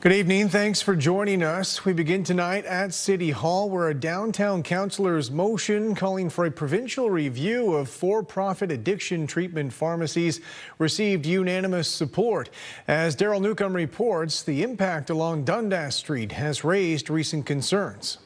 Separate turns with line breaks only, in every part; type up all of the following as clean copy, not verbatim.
Good evening. Thanks for joining us. We begin tonight at City Hall, where a downtown councillor's motion calling for a provincial review of for-profit addiction treatment pharmacies received unanimous support. As Daryl Newcomb reports, the impact along Dundas Street has raised recent concerns.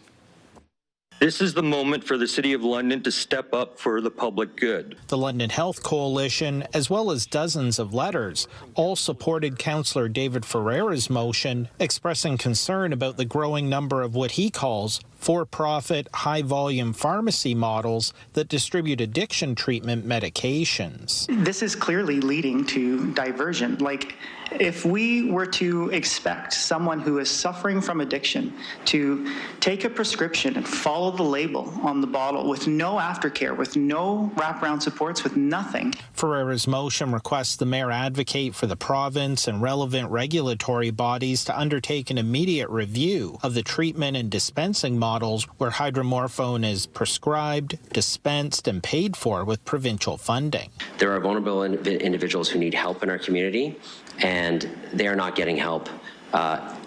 This is the moment for the City of London to step up for the public good.
The London Health Coalition, as well as dozens of letters, all supported Councillor David Ferreira's motion, expressing concern about the growing number of what he calls for-profit, high-volume pharmacy models that distribute addiction treatment medications.
This is clearly leading to diversion. If we were to expect someone who is suffering from addiction to take a prescription and follow the label on the bottle with no aftercare, with no wraparound supports, with nothing.
Ferreira's motion requests the mayor advocate for the province and relevant regulatory bodies to undertake an immediate review of the treatment and dispensing models where hydromorphone is prescribed, dispensed, and paid for with provincial funding.
There are vulnerable individuals who need help in our community, and they are not getting help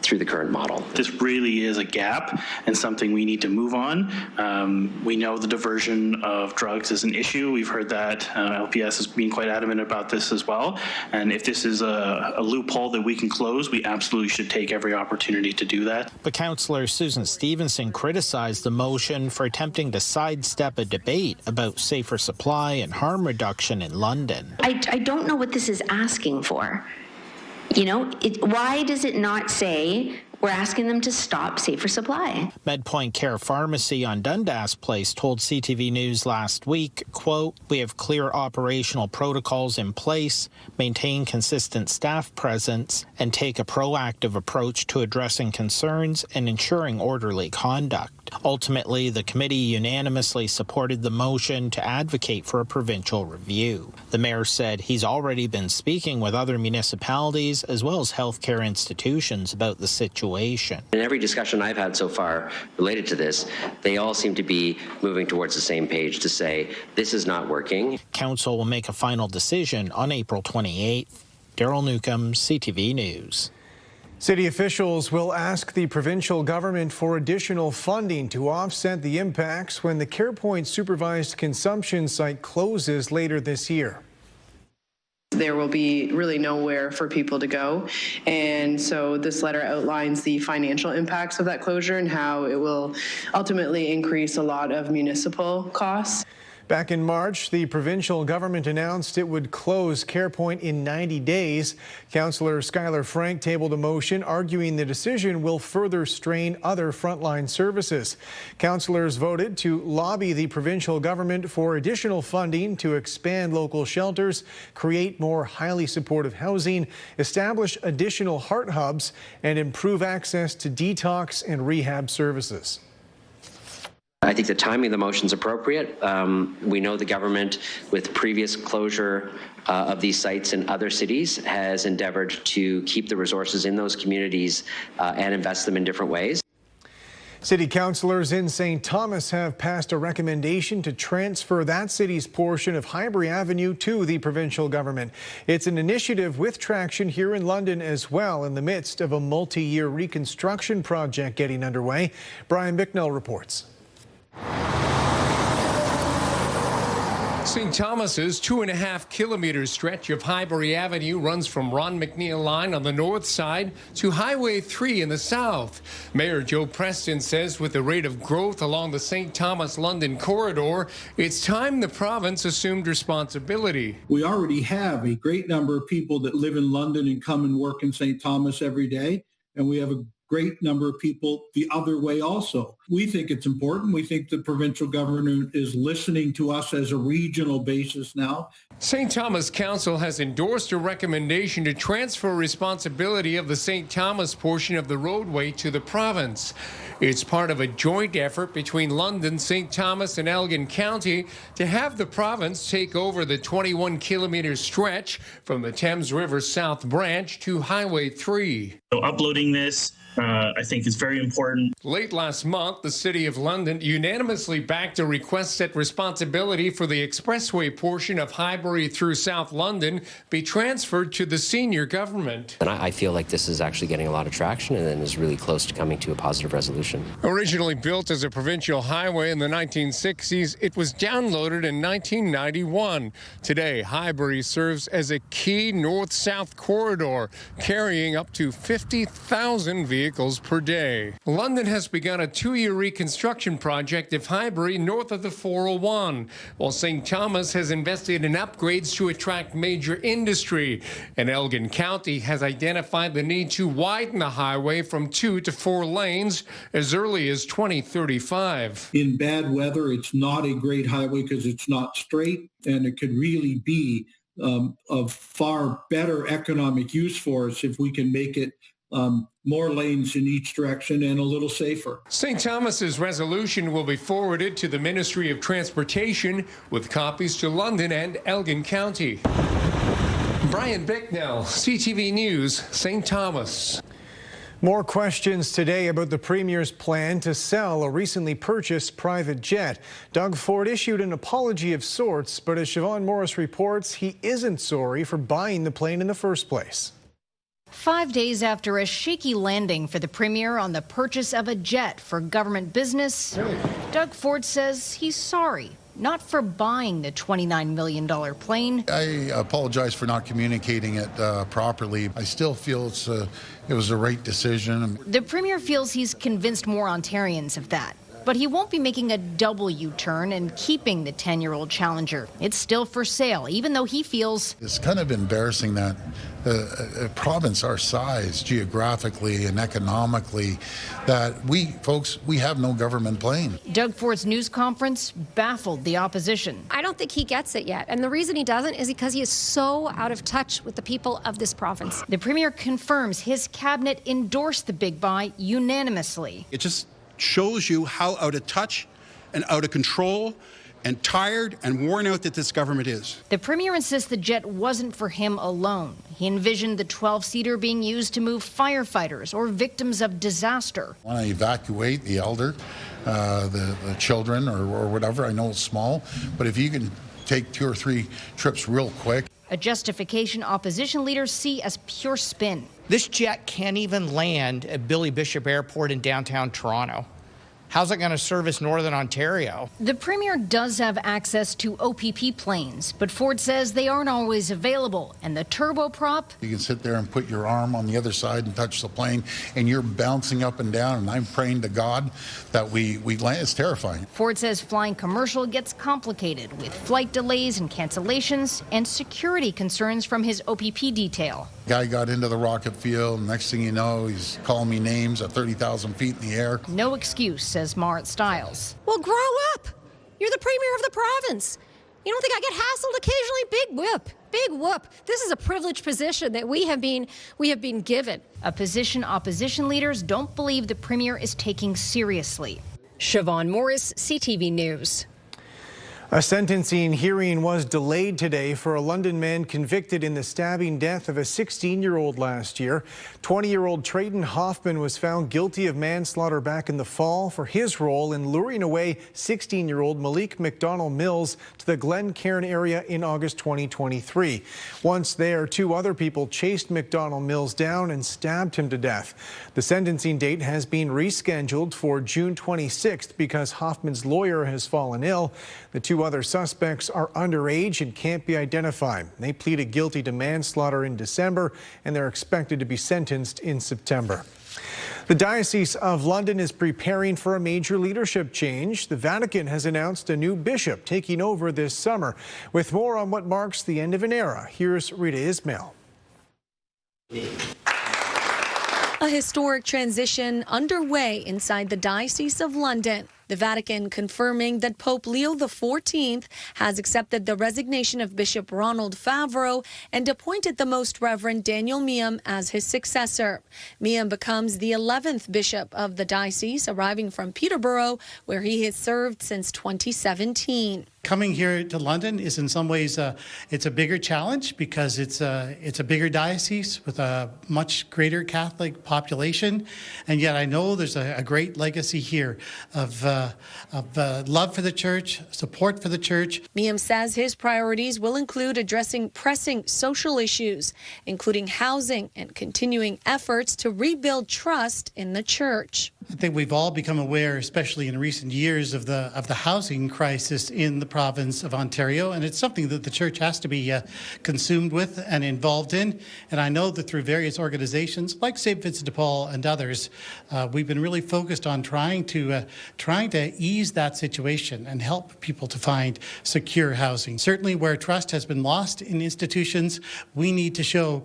through the current model.
This really is a gap and something we need to move on. We know the diversion of drugs is an issue. We've heard that LPS has been quite adamant about this as well. And if this is a loophole that we can close, we absolutely should take every opportunity to do that.
But Councillor Susan Stevenson criticized the motion for attempting to sidestep a debate about safer supply and harm reduction in London.
I don't know what this is asking for. Why does it not say we're asking them to stop safer supply?
MedPoint Care Pharmacy on Dundas Place told CTV News last week, quote, "We have clear operational protocols in place, maintain consistent staff presence, and take a proactive approach to addressing concerns and ensuring orderly conduct." Ultimately, the committee unanimously supported the motion to advocate for a provincial review. The mayor said he's already been speaking with other municipalities as well as healthcare institutions about the situation.
In every discussion I've had so far related to this, they all seem to be moving towards the same page to say this is not working.
Council will make a final decision on April 28th. Daryl Newcomb, CTV News.
City officials will ask the provincial government for additional funding to offset the impacts when the CarePoint supervised consumption site closes later this year.
There will be really nowhere for people to go. And so this letter outlines the financial impacts of that closure and how it will ultimately increase a lot of municipal costs.
Back in March, the provincial government announced it would close CarePoint in 90 days. Councillor Skylar Frank tabled a motion arguing the decision will further strain other frontline services. Councillors voted to lobby the provincial government for additional funding to expand local shelters, create more highly supportive housing, establish additional heart hubs, and improve access to detox and rehab services.
I think the timing of the motion is appropriate. We know the government, with previous closure of these sites in other cities, has endeavored to keep the resources in those communities and invest them in different ways.
City councillors in St. Thomas have passed a recommendation to transfer that city's portion of Highbury Avenue to the provincial government. It's an initiative with traction here in London as well, in the midst of a multi-year reconstruction project getting underway. Brian Bicknell reports.
St. Thomas's 2.5 kilometer stretch of Highbury Avenue runs from Ron McNeil Line on the north side to Highway 3 in the south. Mayor Joe Preston says with the rate of growth along the St. Thomas-London corridor, it's time the province assumed responsibility.
We already have a great number of people that live in London and come and work in St. Thomas every day, and we have a great number of people the other way also. We think it's important. We think the provincial government is listening to us as a regional basis now.
St. Thomas Council has endorsed a recommendation to transfer responsibility of the St. Thomas portion of the roadway to the province. It's part of a joint effort between London, St. Thomas, and Elgin County to have the province take over the 21-kilometer stretch from the Thames River South Branch to Highway 3.
So uploading this I think is very important.
Late last month, the City of London unanimously backed a request that responsibility for the expressway portion of Highbury through South London be transferred to the senior government.
And I feel like this is actually getting a lot of traction and is really close to coming to a positive resolution.
Originally built as a provincial highway in the 1960s, it was downloaded in 1991. Today, Highbury serves as a key north-south corridor, carrying up to 50,000 vehicles per day. London has begun a 2-year reconstruction project of Highbury north of the 401, while St. Thomas has invested in upgrades to attract major industry. And Elgin County has identified the need to widen the highway from 2 to 4 lanes as early as 2035.
In bad weather, it's not a great highway because it's not straight, and it could really be of far better economic use for us if we can make it more lanes in each direction and a little safer.
St. Thomas's resolution will be forwarded to the Ministry of Transportation with copies to London and Elgin County. Brian Bicknell, CTV News, St. Thomas.
More questions today about the Premier's plan to sell a recently purchased private jet. Doug Ford issued an apology of sorts, but as Siobhan Morris reports, he isn't sorry for buying the plane in the first place.
5 days after a shaky landing for the Premier on the purchase of a jet for government business, Doug Ford says he's sorry, not for buying the $29 million plane.
I apologize for not communicating it properly. I still feel it was the right decision.
The Premier feels he's convinced more Ontarians of that. But he won't be making a double U-turn and keeping the 10-year-old Challenger. It's still for sale, even though he feels
it's kind of embarrassing that a province our size, geographically and economically, that we have no government plane.
Doug Ford's news conference baffled the opposition.
I don't think he gets it yet. And the reason he doesn't is because he is so out of touch with the people of this province.
The Premier confirms his cabinet endorsed the big buy unanimously.
It just shows you how out of touch and out of control and tired and worn out that this government is.
The Premier insists the jet wasn't for him alone. He envisioned the 12-seater being used to move firefighters or victims of disaster.
I want to evacuate the elder, the children or whatever. I know it's small, but if you can take 2 or 3 trips real quick.
A justification opposition leaders see as pure spin.
This jet can't even land at Billy Bishop Airport in downtown Toronto. How's it going to service Northern Ontario?
The Premier does have access to OPP planes, but Ford says they aren't always available. And the turboprop?
You can sit there and put your arm on the other side and touch the plane, and you're bouncing up and down, and I'm praying to God that we land. It's terrifying.
Ford says flying commercial gets complicated with flight delays and cancellations and security concerns from his OPP detail.
Guy got into the rocket field, and next thing you know, he's calling me names at 30,000 feet in the air.
No excuse, says Marit Stiles.
Well, grow up. You're the Premier of the province. You don't think I get hassled occasionally? Big whoop. Big whoop. This is a privileged position that we have been given.
A position opposition leaders don't believe the Premier is taking seriously.
Siobhan Morris, CTV News.
A sentencing hearing was delayed today for a London man convicted in the stabbing death of a 16-year-old last year. 20-year-old Trayton Hoffman was found guilty of manslaughter back in the fall for his role in luring away 16-year-old Malik McDonald Mills to the Glencairn area in August 2023. Once there, 2 other people chased McDonald Mills down and stabbed him to death. The sentencing date has been rescheduled for June 26th because Hoffman's lawyer has fallen ill. The 2 other suspects are underage and can't be identified. They pleaded guilty to manslaughter in December, and they're expected to be sentenced in September. The Diocese of London is preparing for a major leadership change. The Vatican has announced a new bishop taking over this summer. With more on what marks the end of an era, here's Rita Ismail.
A historic transition underway inside the Diocese of London. The Vatican confirming that Pope Leo XIV has accepted the resignation of Bishop Ronald Favreau and appointed the Most Reverend Daniel Meehan as his successor. Meehan becomes the 11th bishop of the diocese, arriving from Peterborough, where he has served since 2017.
coming here to London is in some ways it's a bigger challenge because it's a bigger diocese with a much greater Catholic population, and yet I know there's a great legacy here of love for the church, support for the church.
Miam says his priorities will include addressing pressing social issues, including housing and continuing efforts to rebuild trust in the church.
I think we've all become aware, especially in recent years, of the housing crisis in the province of Ontario, and it's something that the church has to be consumed with and involved in. And I know that through various organizations like St. Vincent de Paul and others, we've been really focused on trying to ease that situation and help people to find secure housing. Certainly, where trust has been lost in institutions, we need to show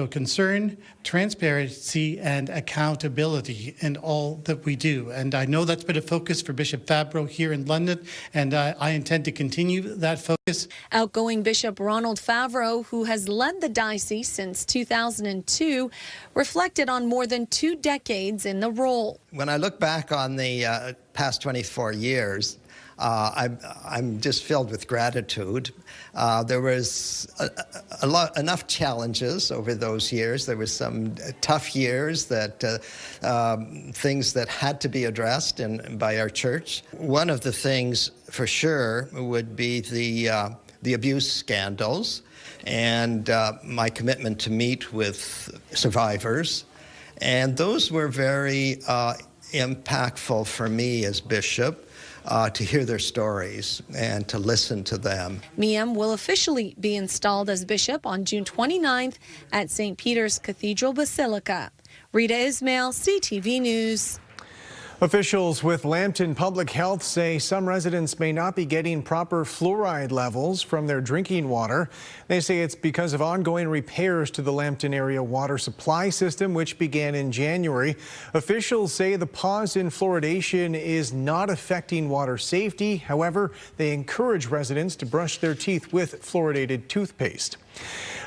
concern, transparency, and accountability in all that we do. And I know that's been a focus for Bishop Fabro here in London, and I intend to continue that focus.
Outgoing Bishop Ronald Favreau, who has led the diocese since 2002, reflected on more than 2 decades in the role.
When I look back on the past 24 years, I'm just filled with gratitude. There was enough challenges over those years. There was some tough years that things that had to be addressed by our church. One of the things for sure would be the abuse scandals and my commitment to meet with survivors. And those were very impactful for me as bishop. To hear their stories and to listen to them.
Miam will officially be installed as bishop on June 29th at St. Peter's Cathedral Basilica. Rita Ismail, CTV News.
Officials with Lambton Public Health say some residents may not be getting proper fluoride levels from their drinking water. They say it's because of ongoing repairs to the Lambton area water supply system, which began in January. Officials say the pause in fluoridation is not affecting water safety. However, they encourage residents to brush their teeth with fluoridated toothpaste.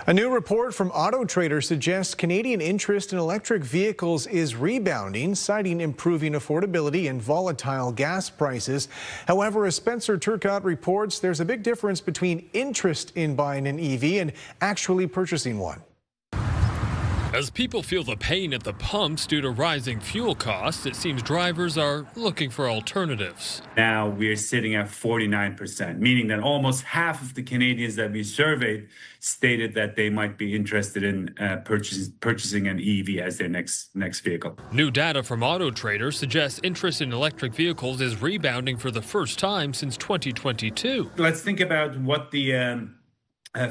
A new report from Auto Trader suggests Canadian interest in electric vehicles is rebounding, citing improving affordability and volatile gas prices. However, as Spencer Turcotte reports, there's a big difference between interest in buying an EV and actually purchasing one.
As people feel the pain at the pumps due to rising fuel costs, it seems drivers are looking for alternatives.
Now we're sitting at 49%, meaning that almost half of the Canadians that we surveyed stated that they might be interested in purchasing an EV as their next vehicle.
New data from Auto Trader suggests interest in electric vehicles is rebounding for the first time since 2022.
Let's think about what the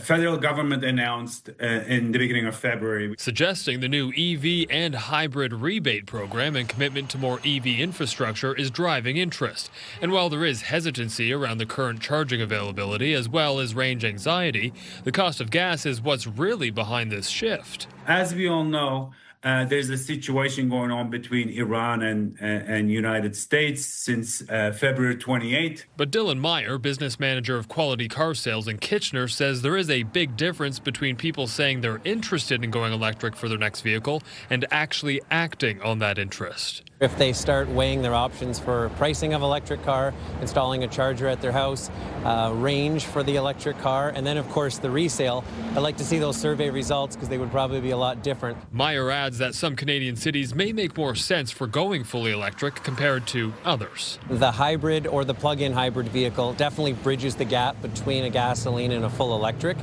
federal government announced in the beginning of February,
suggesting the new EV and hybrid rebate program and commitment to more EV infrastructure is driving interest. And while there is hesitancy around the current charging availability as well as range anxiety, the cost of gas is what's really behind this shift.
As we all know, there's a situation going on between Iran and United States since February 28th.
But Dylan Meyer, business manager of Quality Car Sales in Kitchener, says there is a big difference between people saying they're interested in going electric for their next vehicle and actually acting on that interest.
If they start weighing their options for pricing of electric car, installing a charger at their house, range for the electric car, and then of course the resale, I'd like to see those survey results because they would probably be a lot different.
Meyer adds that some Canadian cities may make more sense for going fully electric compared to others.
The hybrid or the plug-in hybrid vehicle definitely bridges the gap between a gasoline and a full electric.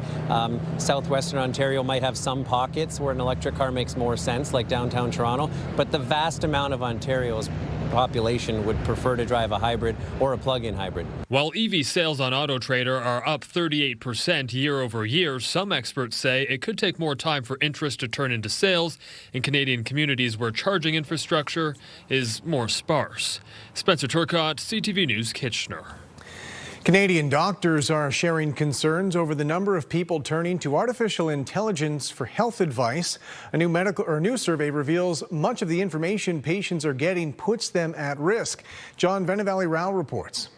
Southwestern Ontario might have some pockets where an electric car makes more sense, like downtown Toronto, but the vast amount of Ontario's population would prefer to drive a hybrid or a plug-in hybrid.
While EV sales on Auto Trader are up 38% year over year, some experts say it could take more time for interest to turn into sales in Canadian communities where charging infrastructure is more sparse. Spencer Turcotte, CTV News, Kitchener.
Canadian doctors are sharing concerns over the number of people turning to artificial intelligence for health advice. A new survey reveals much of the information patients are getting puts them at risk. John Venevalley-Rao reports.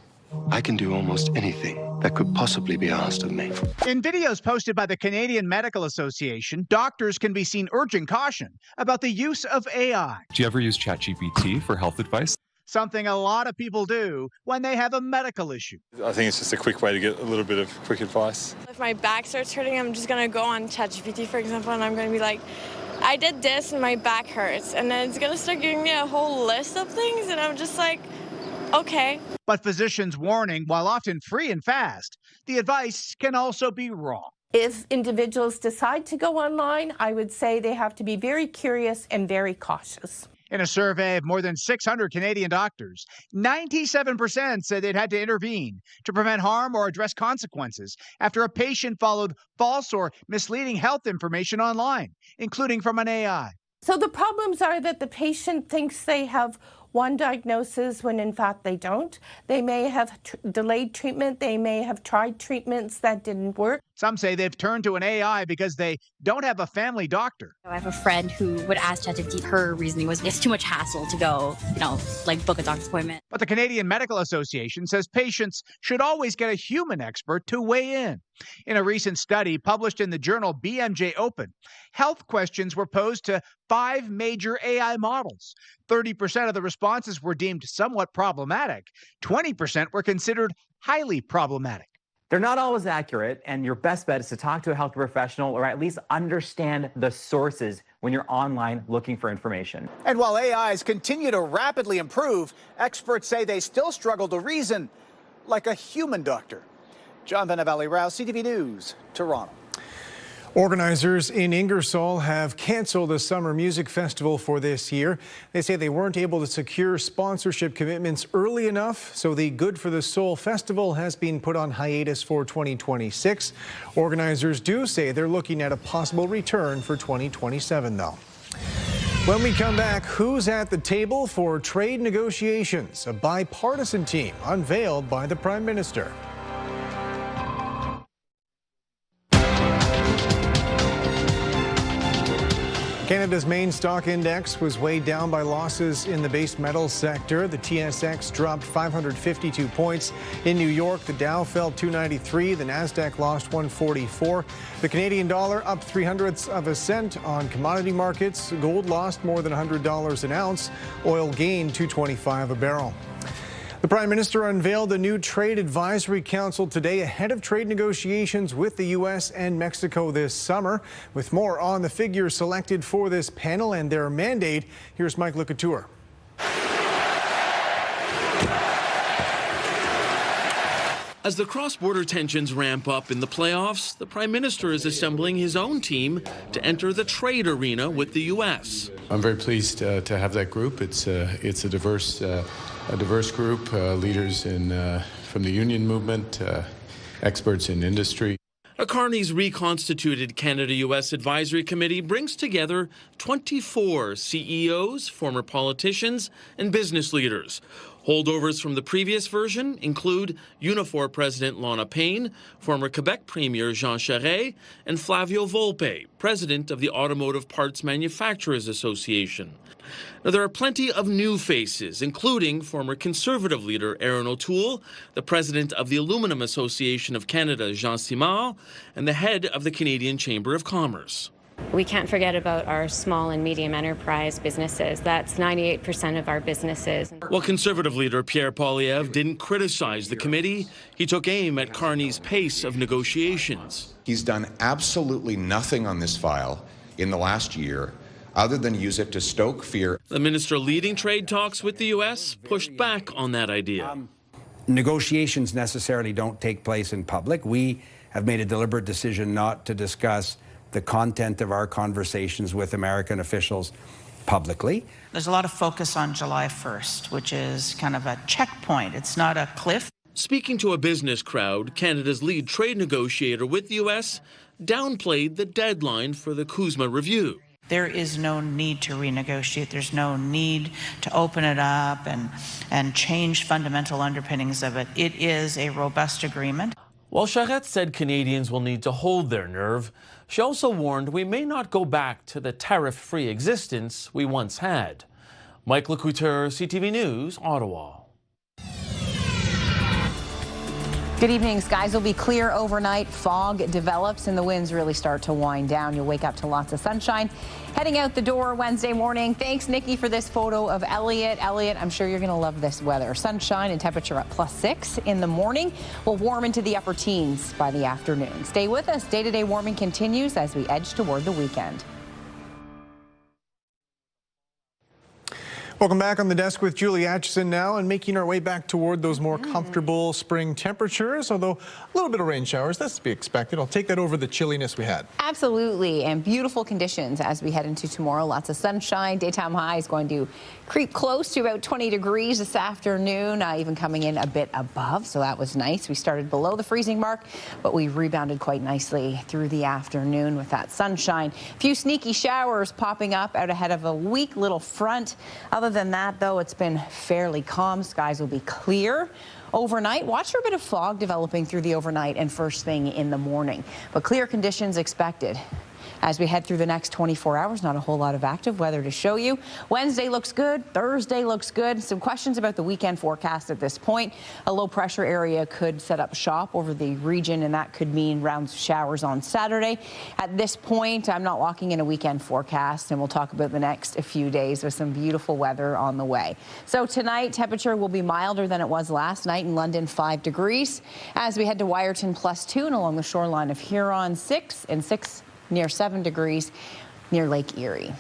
I can do almost anything that could possibly be asked of me.
In videos posted by the Canadian Medical Association, doctors can be seen urging caution about the use of AI.
Do you ever use ChatGPT for health advice?
something a lot of people do when they have a medical issue.
I think it's just a quick way to get a little bit of quick advice.
If my back starts hurting, I'm just going to go on ChatGPT, for example, and I'm going to be like, I did this and my back hurts. And then it's going to start giving me a whole list of things, and I'm just like, okay.
But physicians warning, while often free and fast, the advice can also be wrong.
If individuals decide to go online, I would say they have to be very curious and very cautious.
In a survey of more than 600 Canadian doctors, 97% said they'd had to intervene to prevent harm or address consequences after a patient followed false or misleading health information online, including from an AI.
So the problems are that the patient thinks they have one diagnosis when in fact they don't. They may have delayed treatment. They may have tried treatments that didn't work.
Some say they've turned to an AI because they don't have a family doctor.
I have a friend who would ask ChatGPT. Her reasoning was it's too much hassle to go, like book a doctor's appointment.
But the Canadian Medical Association says patients should always get a human expert to weigh in. In a recent study published in the journal BMJ Open, health questions were posed to 5 major AI models. 30% of the responses were deemed somewhat problematic. 20% were considered highly problematic.
They're not always accurate, and your best bet is to talk to a health professional or at least understand the sources when you're online looking for information.
And while AIs continue to rapidly improve, experts say they still struggle to reason like a human doctor. John Valley-Rouse, CTV News, Toronto. Organizers in Ingersoll have canceled the Summer Music Festival for this year. They say they weren't able to secure sponsorship commitments early enough, so the Good for the Soul Festival has been put on hiatus for 2026. Organizers do say they're looking at a possible return for 2027, though. When we come back, who's at the table for trade negotiations? A bipartisan team unveiled by the Prime Minister. Canada's main stock index was weighed down by losses in the base metals sector. The TSX dropped 552 points. In New York, the Dow fell 293. The Nasdaq lost 144. The Canadian dollar up 0.03 cents on commodity markets. Gold lost more than $100 an ounce. Oil gained $2.25 a barrel. The Prime Minister unveiled a new Trade Advisory Council today ahead of trade negotiations with the U.S. and Mexico this summer. With more on the figures selected for this panel and their mandate, here's Mike LeCouture.
As the cross-border tensions ramp up in the playoffs, the Prime Minister is assembling his own team to enter the trade arena with the U.S.
I'm very pleased to have that group. It's a diverse group, leaders from the union movement, experts in industry.
A Carney's reconstituted Canada-U.S. Advisory Committee brings together 24 CEOs, former politicians, and business leaders. Holdovers from the previous version include Unifor President Lana Payne, former Quebec Premier Jean Charest, and Flavio Volpe, President of the Automotive Parts Manufacturers Association. Now, there are plenty of new faces, including former Conservative leader Erin O'Toole, the President of the Aluminum Association of Canada, Jean Simard, and the head of the Canadian Chamber of Commerce.
We can't forget about our small and medium enterprise businesses. That's 98% of our businesses.
While Conservative leader Pierre Poilievre didn't criticize the committee, he took aim at Carney's pace of negotiations.
He's done absolutely nothing on this file in the last year other than use it to stoke fear.
The minister leading trade talks with the U.S. pushed back on that idea.
Negotiations necessarily don't take place in public. We have made a deliberate decision not to discuss the content of our conversations with American officials publicly.
There's a lot of focus on July 1st, which is kind of a checkpoint. It's not a cliff.
Speaking to a business crowd, Canada's lead trade negotiator with the U.S. downplayed the deadline for the CUSMA review.
There is no need to renegotiate. There's no need to open it up and change fundamental underpinnings of it. It is a robust agreement.
While Charette said Canadians will need to hold their nerve, she also warned we may not go back to the tariff-free existence we once had. Mike LeCouture, CTV News, Ottawa.
Good evening. Skies will be clear overnight. Fog develops and the winds really start to wind down. You'll wake up to lots of sunshine. Heading out the door Wednesday morning. Thanks, Nikki, for this photo of Elliot. Elliot, I'm sure you're going to love this weather. Sunshine and temperature at +6 in the morning. We'll warm into the upper teens by the afternoon. Stay with us. Day-to-day warming continues as we edge toward the weekend.
Welcome back on the desk with Julie Atchison now, and making our way back toward those more comfortable spring temperatures, although a little bit of rain showers, that's to be expected. I'll take that over the chilliness we had.
Absolutely, and beautiful conditions as we head into tomorrow. Lots of sunshine. Daytime high is going to creep close to about 20 degrees this afternoon, even coming in a bit above, so that was nice. We started below the freezing mark, but we rebounded quite nicely through the afternoon with that sunshine. A few sneaky showers popping up out ahead of a weak little front. Other than that, though, it's been fairly calm. Skies will be clear overnight. Watch for a bit of fog developing through the overnight and first thing in the morning, but clear conditions expected. As we head through the next 24 hours, not a whole lot of active weather to show you. Wednesday looks good. Thursday looks good. Some questions about the weekend forecast at this point. A low pressure area could set up shop over the region, and that could mean rounds of showers on Saturday. At this point, I'm not locking in a weekend forecast, and we'll talk about the next few days with some beautiful weather on the way. So tonight, temperature will be milder than it was last night in London, 5 degrees. As we head to Wyerton, +2, and along the shoreline of Huron, 6 and 6 near 7 degrees near Lake Erie.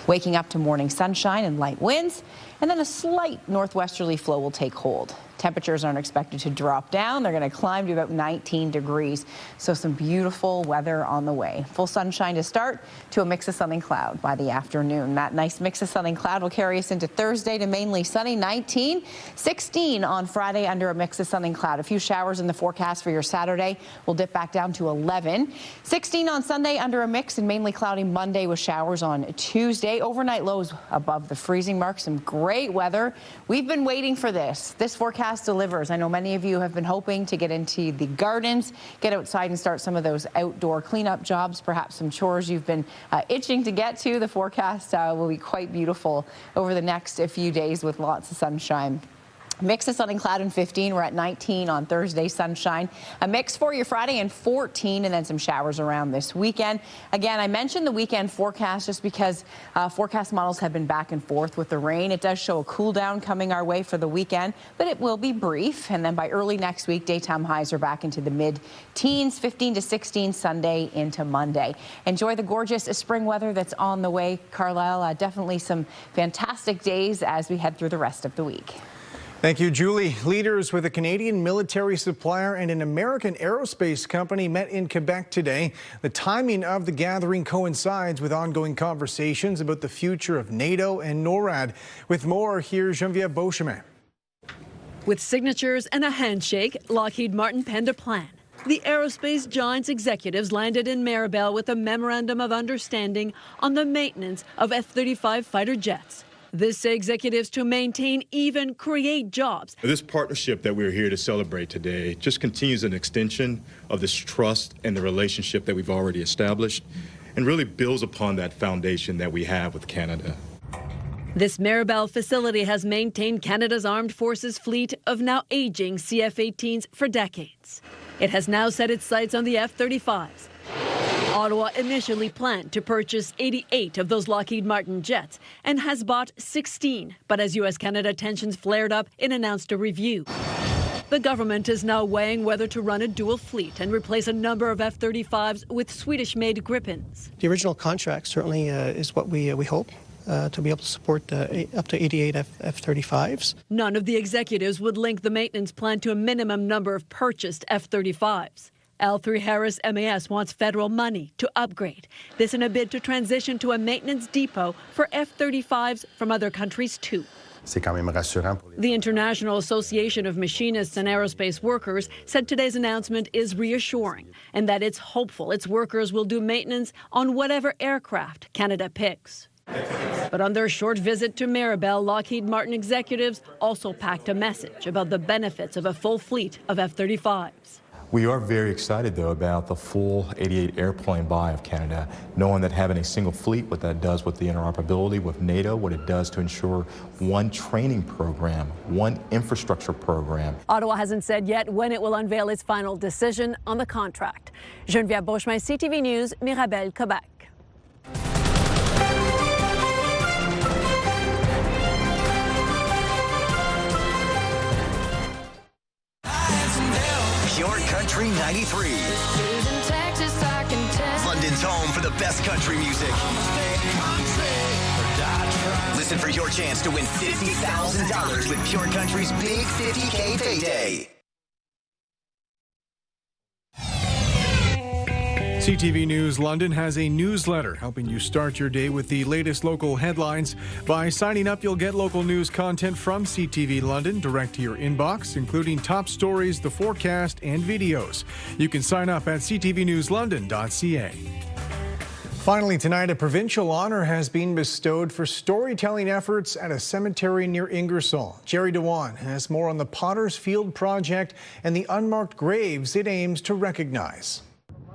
Waking up to morning sunshine and light winds, and then a slight northwesterly flow will take hold. Temperatures aren't expected to drop down. They're going to climb to about 19 degrees. So some beautiful weather on the way. Full sunshine to start, to a mix of sun and cloud by the afternoon. That nice mix of sun and cloud will carry us into Thursday to mainly sunny, 19, 16 on Friday under a mix of sun and cloud. A few showers in the forecast for your Saturday. We'll dip back down to 11. 16 on Sunday under a mix and mainly cloudy Monday with showers on Tuesday. Overnight lows above the freezing mark. Some great weather. We've been waiting for this. This forecast delivers. I know many of you have been hoping to get into the gardens, get outside and start some of those outdoor cleanup jobs, perhaps some chores you've been itching to get to. The forecast will be quite beautiful over the next few days with lots of sunshine. Mix of sun and cloud and 15. We're at 19 on Thursday, sunshine. A mix for your Friday and 14, and then some showers around this weekend. Again, I mentioned the weekend forecast just because forecast models have been back and forth with the rain. It does show a cool down coming our way for the weekend, but it will be brief. And then by early next week, daytime highs are back into the mid-teens, 15 to 16 Sunday into Monday. Enjoy the gorgeous spring weather that's on the way, Carlyle. Definitely some fantastic days as we head through the rest of the week.
Thank you, Julie. Leaders with a Canadian military supplier and an American aerospace company met in Quebec today. The timing of the gathering coincides with ongoing conversations about the future of NATO and NORAD. With more, here's Geneviève Beauchemin.
With signatures and a handshake, Lockheed Martin penned a plan. The aerospace giant's executives landed in Mirabel with a memorandum of understanding on the maintenance of F-35 fighter jets. This executives to maintain, even create jobs.
This partnership that we're here to celebrate today just continues an extension of this trust and the relationship that we've already established and really builds upon that foundation that we have with Canada.
This Mirabel facility has maintained Canada's armed forces fleet of now aging CF-18s for decades. It has now set its sights on the F-35s. Ottawa initially planned to purchase 88 of those Lockheed Martin jets and has bought 16. But as U.S.-Canada tensions flared up, it announced a review. The government is now weighing whether to run a dual fleet and replace a number of F-35s with Swedish-made Gripens.
The original contract certainly is what we hope. To be able to support up to 88 F-35s.
None of the executives would link the maintenance plan to a minimum number of purchased F-35s. L3Harris MAS wants federal money to upgrade. This in a bid to transition to a maintenance depot for F-35s from other countries too. The International Association of Machinists and Aerospace Workers said today's announcement is reassuring and that it's hopeful its workers will do maintenance on whatever aircraft Canada picks. But on their short visit to Mirabel, Lockheed Martin executives also packed a message about the benefits of a full fleet of F-35s.
We are very excited, though, about the full 88 airplane buy of Canada, knowing that having a single fleet, what that does with the interoperability with NATO, what it does to ensure one training program, one infrastructure program.
Ottawa hasn't said yet when it will unveil its final decision on the contract. Geneviève Beauchemin, CTV News, Mirabel, Quebec.
Pure Country 93. London's home for the best country music. Listen for your chance to win $50,000 with Pure Country's Big 50K Payday.
CTV News London has a newsletter helping you start your day with the latest local headlines. By signing up, you'll get local news content from CTV London direct to your inbox, including top stories, the forecast, and videos. You can sign up at ctvnewslondon.ca. Finally tonight, a provincial honor has been bestowed for storytelling efforts at a cemetery near Ingersoll. Jerry Dewan has more on the Potter's Field project and the unmarked graves it aims to recognize.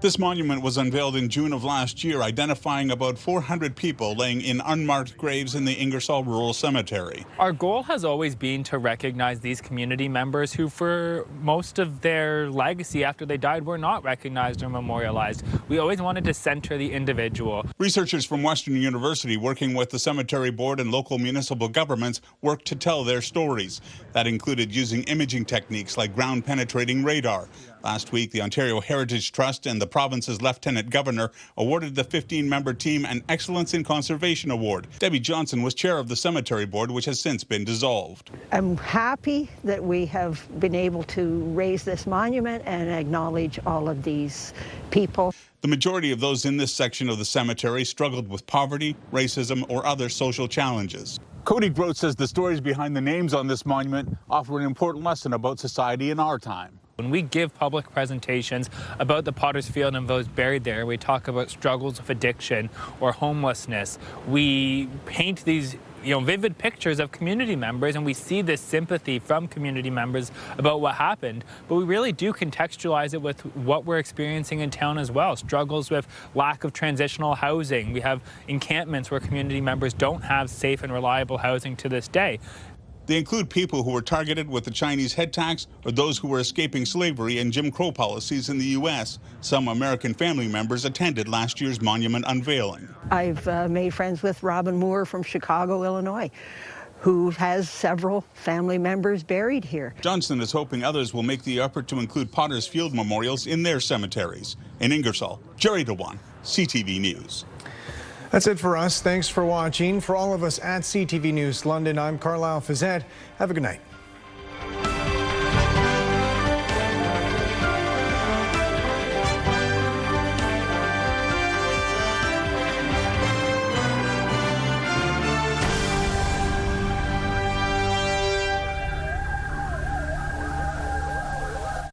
This monument was unveiled in June of last year, identifying about 400 people laying in unmarked graves in the Ingersoll Rural Cemetery.
Our goal has always been to recognize these community members who, for most of their legacy after they died, were not recognized or memorialized. We always wanted to center the individual.
Researchers from Western University, working with the Cemetery Board and local municipal governments, worked to tell their stories. That included using imaging techniques like ground-penetrating radar. Last week, the Ontario Heritage Trust and the province's Lieutenant Governor awarded the 15-member team an Excellence in Conservation Award. Debbie Johnson was chair of the Cemetery Board, which has since been dissolved.
I'm happy that we have been able to raise this monument and acknowledge all of these people.
The majority of those in this section of the cemetery struggled with poverty, racism, or other social challenges. Cody Grote says the stories behind the names on this monument offer an important lesson about society in our time.
When we give public presentations about the Potter's Field and those buried there, we talk about struggles of addiction or homelessness. We paint these vivid pictures of community members, and we see this sympathy from community members about what happened, but we really do contextualize it with what we're experiencing in town as well. Struggles with lack of transitional housing. We have encampments where community members don't have safe and reliable housing to this day.
They include people who were targeted with the Chinese head tax or those who were escaping slavery and Jim Crow policies in the U.S. Some American family members attended last year's monument unveiling.
I've made friends with Robin Moore from Chicago, Illinois, who has several family members buried here.
Johnson is hoping others will make the effort to include Potter's Field memorials in their cemeteries. In Ingersoll, Jerry Dewan, CTV News.
That's it for us. Thanks for watching. For all of us at CTV News London, I'm Carlyle Fiset. Have a good night.